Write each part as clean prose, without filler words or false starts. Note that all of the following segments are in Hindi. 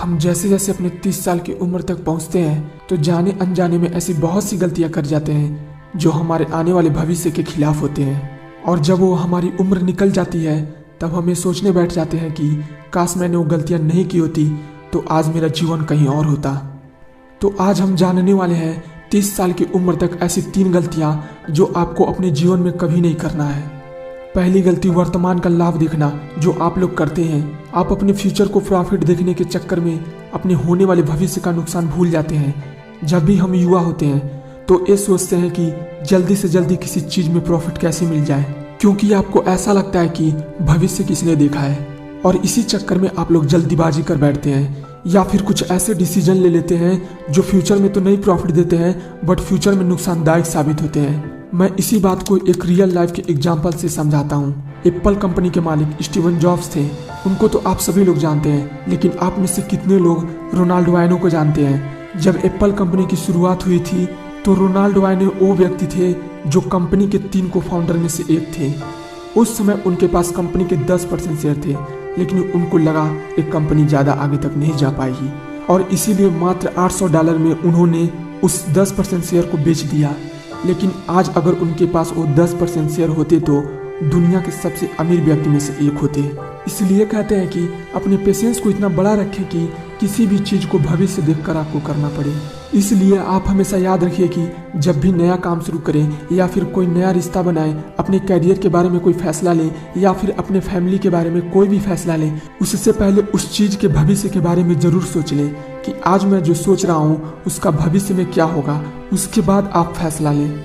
हम जैसे जैसे अपने 30 साल की उम्र तक पहुंचते हैं तो जाने अनजाने में ऐसी बहुत सी गलतियां कर जाते हैं जो हमारे आने वाले भविष्य के खिलाफ होते हैं। और जब वो हमारी उम्र निकल जाती है तब हमें सोचने बैठ जाते हैं कि काश मैंने वो गलतियां नहीं की होती तो आज मेरा जीवन कहीं और होता। तो आज हम जानने वाले हैं 30 साल की उम्र तक ऐसी 3 गलतियां जो आपको अपने जीवन में कभी नहीं करना है। पहली गलती, वर्तमान का लाभ देखना जो आप लोग करते हैं। आप अपने फ्यूचर को प्रॉफिट देखने के चक्कर में अपने होने वाले भविष्य का नुकसान भूल जाते हैं। जब भी हम युवा होते हैं तो ये सोचते हैं कि जल्दी से जल्दी किसी चीज में प्रॉफिट कैसे मिल जाए, क्योंकि आपको ऐसा लगता है कि भविष्य किसने देखा है। और इसी चक्कर में आप लोग जल्दीबाजी कर बैठते हैं या फिर कुछ ऐसे डिसीजन ले लेते हैं जो फ्यूचर में तो नहीं प्रॉफिट देते हैं बट फ्यूचर में नुकसानदायक साबित होते हैं। मैं इसी बात को एक रियल लाइफ के एग्जांपल से समझाता हूँ। एप्पल कंपनी के मालिक स्टीवन जॉब्स थे। उनको तो आप सभी लोग जानते हैं, लेकिन आप में से कितने लोग रोनाल्डो वायनो को जानते हैं? जब एप्पल कंपनी की शुरुआत हुई थी तो रोनाल्डो वायनो वो व्यक्ति थे जो कंपनी के 3 को फाउंडर में से एक थे। उस समय उनके पास कंपनी के 10% शेयर थे, लेकिन उनको लगा एक कंपनी ज्यादा आगे तक नहीं जा पाएगी और इसीलिए मात्र $800 में उन्होंने उस 10% शेयर को बेच दिया। लेकिन आज अगर उनके पास वो 10% शेयर होते तो दुनिया के सबसे अमीर व्यक्ति में से एक होते। इसलिए कहते हैं कि अपने पेशेंस को इतना बड़ा रखें कि किसी भी चीज को भविष्य देखकर आपको करना पड़े। इसलिए आप हमेशा याद रखिए कि जब भी नया काम शुरू करें या फिर कोई नया रिश्ता बनाएं, अपने करियर के बारे में कोई फैसला लें या फिर अपने फैमिली के बारे में कोई भी फैसला लें, उससे पहले उस चीज के भविष्य के बारे में जरूर सोच लें कि आज मैं जो सोच रहा हूँ उसका भविष्य में क्या होगा, उसके बाद आप फैसला लें।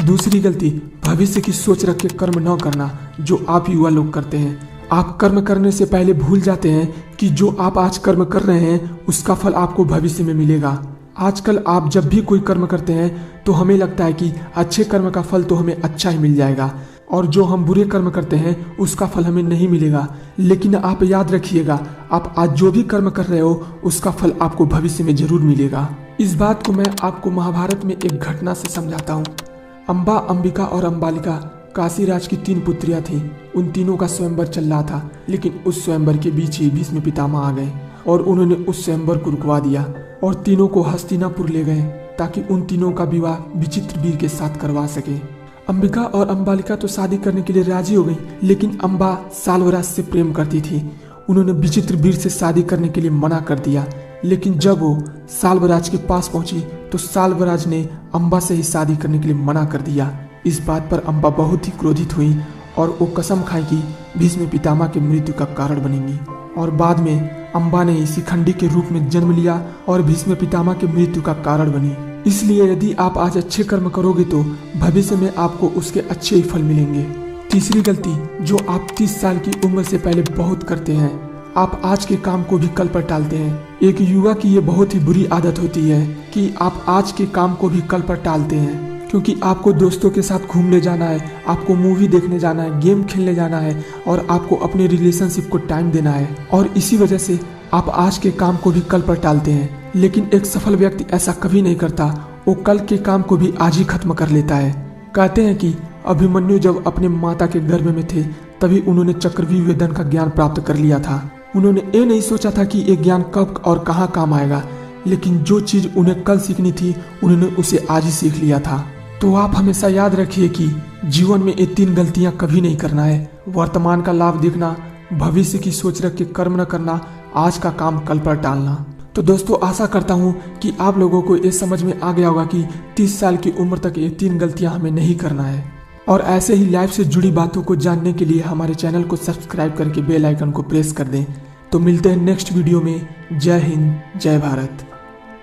दूसरी गलती, भविष्य की सोच रख के कर्म न करना जो आप युवा लोग करते हैं। आप कर्म करने से पहले भूल जाते हैं कि जो आप आज कर्म कर रहे हैं उसका फल आपको भविष्य में मिलेगा। आजकल आप जब भी कोई कर्म करते हैं तो हमें लगता है कि अच्छे कर्म का फल तो हमें अच्छा ही मिल जाएगा और जो हम बुरे कर्म करते हैं उसका फल हमें नहीं मिलेगा। लेकिन आप याद रखिएगा, आप आज जो भी कर्म कर रहे हो उसका फल आपको भविष्य में जरूर मिलेगा। इस बात को मैं आपको महाभारत में एक घटना से समझाता हूँ। अंबा, अंबिका और अंबालिका काशी राज की 3 पुत्रियां थीं। उन तीनों का स्वयंवर चल रहा था, लेकिन उस स्वयंवर के बीच ही भीष्म पितामह आ गए और उन्होंने उस स्वयंवर को रुकवा दिया और तीनों को हस्तिनापुर ले गए ताकि उन तीनों का विवाह विचित्रवीर के साथ करवा सके। अंबिका और अंबालिका तो शादी करने के लिए राजी हो गई, लेकिन अंबा साल्वराज से प्रेम करती थी। उन्होंने विचित्रवीर से शादी करने के लिए मना कर दिया, लेकिन जब वो साल्वराज के पास पहुंची तो साल्वराज ने अंबा से ही शादी करने के लिए मना कर दिया। इस बात पर अंबा बहुत ही क्रोधित हुई और वो कसम खाई कि भीष्म पितामह की मृत्यु का कारण बनेंगी। और बाद में अंबा ने शिखंडी के रूप में जन्म लिया और भीष्म पितामह की मृत्यु का कारण बनी। इसलिए यदि आप आज अच्छे कर्म करोगे तो भविष्य में आपको उसके अच्छे ही फल मिलेंगे। तीसरी गलती जो आप 30 साल की उम्र से पहले बहुत करते हैं, आप आज के काम को भी कल पर टालते हैं। एक युवा की ये बहुत ही बुरी आदत होती है कि आप आज के काम को भी कल पर टालते हैं, क्योंकि आपको दोस्तों के साथ घूमने जाना है, आपको मूवी देखने जाना है, गेम खेलने जाना है और आपको अपने रिलेशनशिप को टाइम देना है। और इसी वजह से आप आज के काम को भी कल पर टालते हैं। लेकिन एक सफल व्यक्ति ऐसा कभी नहीं करता, वो कल के काम को भी आज ही खत्म कर लेता है। कहते हैं कि अभिमन्यु जब अपने माता के गर्भ में थे तभी उन्होंने चक्रव्यूह वेदन का ज्ञान प्राप्त कर लिया था। उन्होंने ये नहीं सोचा था कि ये ज्ञान कब और कहाँ काम आएगा, लेकिन जो चीज उन्हें कल सीखनी थी उन्होंने उसे आज ही सीख लिया था। तो आप हमेशा याद रखिए कि जीवन में ये 3 गलतियां कभी नहीं करना है। वर्तमान का लाभ देखना, भविष्य की सोच रख के कर्म न करना, आज का काम कल पर टालना। तो दोस्तों, आशा करता हूँ कि आप लोगों को ये समझ में आ गया होगा कि 30 साल की उम्र तक ये 3 गलतियां हमें नहीं करना है। और ऐसे ही लाइफ से जुड़ी बातों को जानने के लिए हमारे चैनल को सब्सक्राइब करके बेल आइकन को प्रेस कर दें। तो मिलते हैं नेक्स्ट वीडियो में। जय हिंद, जय भारत।